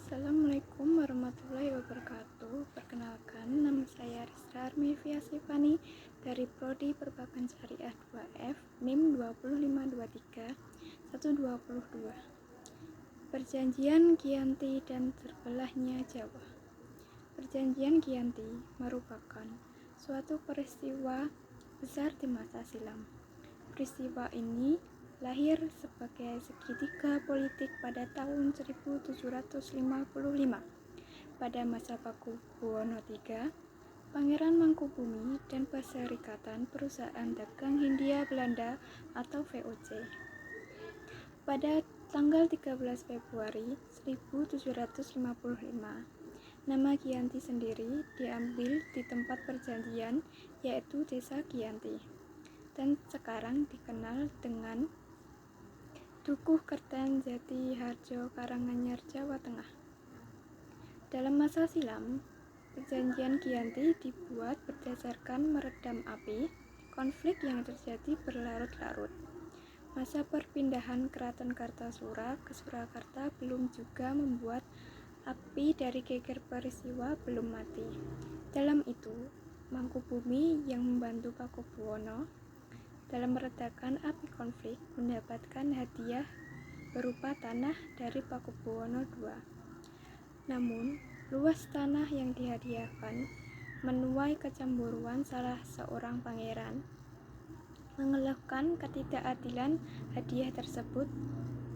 Assalamualaikum warahmatullahi wabarakatuh. Perkenalkan, nama saya Rizra Armevia Sifani dari Prodi Perbankan Syariah 2F NIM 20523 122. Perjanjian Giyanti dan terbelahnya Jawa. Perjanjian Giyanti merupakan suatu peristiwa besar di masa silam. Peristiwa ini lahir sebagai segitiga politik pada tahun 1755 pada masa Pakubuwono III, Pangeran Mangkubumi dan Perserikatan Perusahaan Dagang Hindia Belanda atau VOC. Pada tanggal 13 Februari 1755, nama Giyanti sendiri diambil di tempat perjanjian, yaitu Desa Giyanti, dan sekarang dikenal dengan Dukuh Kerten Jati Harjo Karanganyar, Jawa Tengah. Dalam masa silam, perjanjian Giyanti dibuat berdasarkan meredam api konflik yang terjadi berlarut-larut. Masa perpindahan Keraton Kartasura ke Surakarta belum juga membuat api dari geger peristiwa belum mati. Dalam itu, Mangkubumi yang membantu Pakubuwono dalam meredakan api konflik mendapatkan hadiah berupa tanah dari Pakubuwono II. Namun, luas tanah yang dihadiahkan menuai kecemburuan salah seorang pangeran mengeluhkan ketidakadilan hadiah tersebut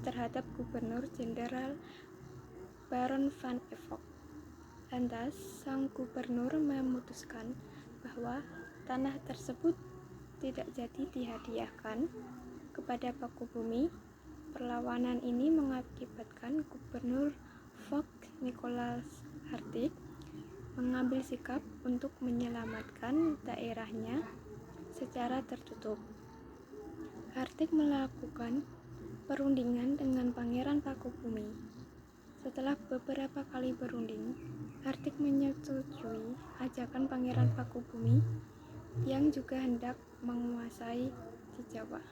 terhadap Gubernur Jenderal Baron van Evok. Lantas, sang gubernur memutuskan bahwa tanah tersebut tidak jadi dihadiahkan kepada Pakubumi. Perlawanan ini mengakibatkan Gubernur Fok Nicolaas Hartig mengambil sikap untuk menyelamatkan daerahnya secara tertutup. Hartig melakukan perundingan dengan Pangeran Pakubumi. Setelah beberapa kali berunding, Hartig menyetujui ajakan Pangeran Pakubumi yang juga hendak menguasai di Jawa.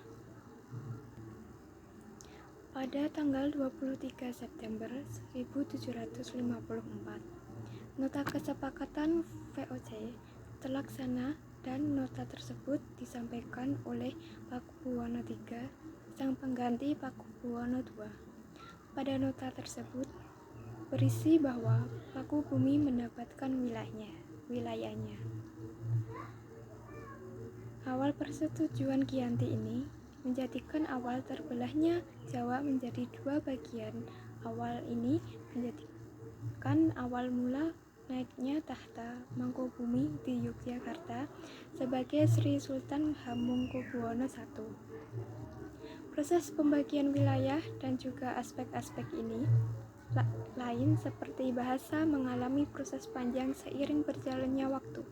Pada tanggal 23 September 1754, nota kesepakatan VOC terlaksana dan nota tersebut disampaikan oleh Pakubuwono III, sang pengganti Pakubuwono II. Pada nota tersebut berisi bahwa Pakubumi mendapatkan wilayahnya. Awal persetujuan Giyanti ini menjadikan awal terbelahnya Jawa menjadi dua bagian. Awal ini menjadikan awal mula naiknya tahta Mangkubumi di Yogyakarta sebagai Sri Sultan Hamengkubuwono I. Proses pembagian wilayah dan juga aspek-aspek ini lain seperti bahasa mengalami proses panjang seiring berjalannya waktu.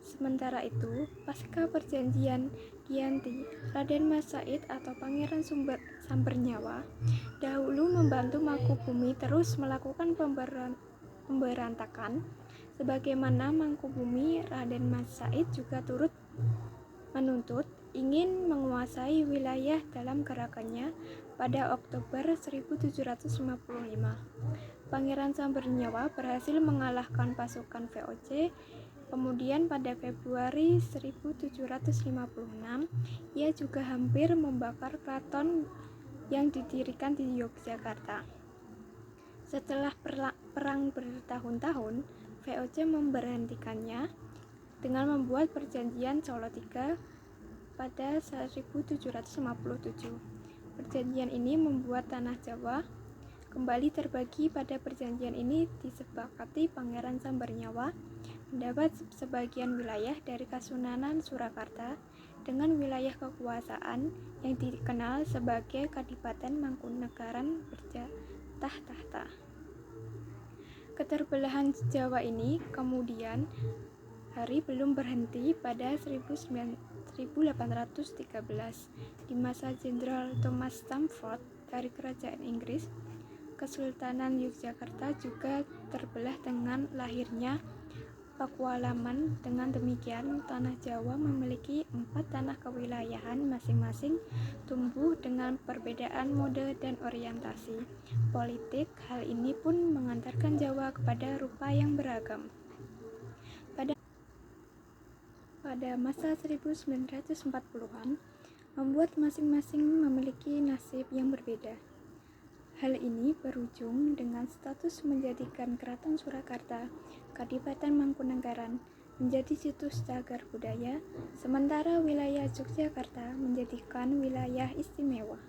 Sementara itu, pasca perjanjian Giyanti, Raden Mas Said atau Pangeran Sambernyawa dahulu membantu Mangkubumi terus melakukan pemberontakan. Sebagaimana Mangkubumi, Raden Mas Said juga turut menuntut ingin menguasai wilayah dalam gerakannya pada Oktober 1755. Pangeran Sambernyawa berhasil mengalahkan pasukan VOC. Kemudian pada Februari 1756, ia juga hampir membakar keraton yang didirikan di Yogyakarta. Setelah perang bertahun-tahun, VOC memberhentikannya dengan membuat perjanjian Solo III pada 1757. Perjanjian ini membuat tanah Jawa kembali terbagi. Pada perjanjian ini disepakati Pangeran Sambernyawa mendapat sebagian wilayah dari Kasunanan Surakarta dengan wilayah kekuasaan yang dikenal sebagai Kadipaten Mangkunegaran bertahta. Keterbelahan Jawa ini kemudian hari belum berhenti. Pada 1813 di masa Jenderal Thomas Stamford dari Kerajaan Inggris, Kesultanan Yogyakarta juga terbelah dengan lahirnya Pakualaman. Dengan demikian, tanah Jawa memiliki 4 tanah kewilayahan masing-masing, tumbuh dengan perbedaan mode dan orientasi politik. Hal ini pun mengantarkan Jawa kepada rupa yang beragam. Pada masa 1940-an, membuat masing-masing memiliki nasib yang berbeda. Hal ini berujung dengan status menjadikan Keraton Surakarta, Kadipaten Mangkunegaran, menjadi situs cagar budaya, sementara wilayah Yogyakarta menjadikan wilayah istimewa.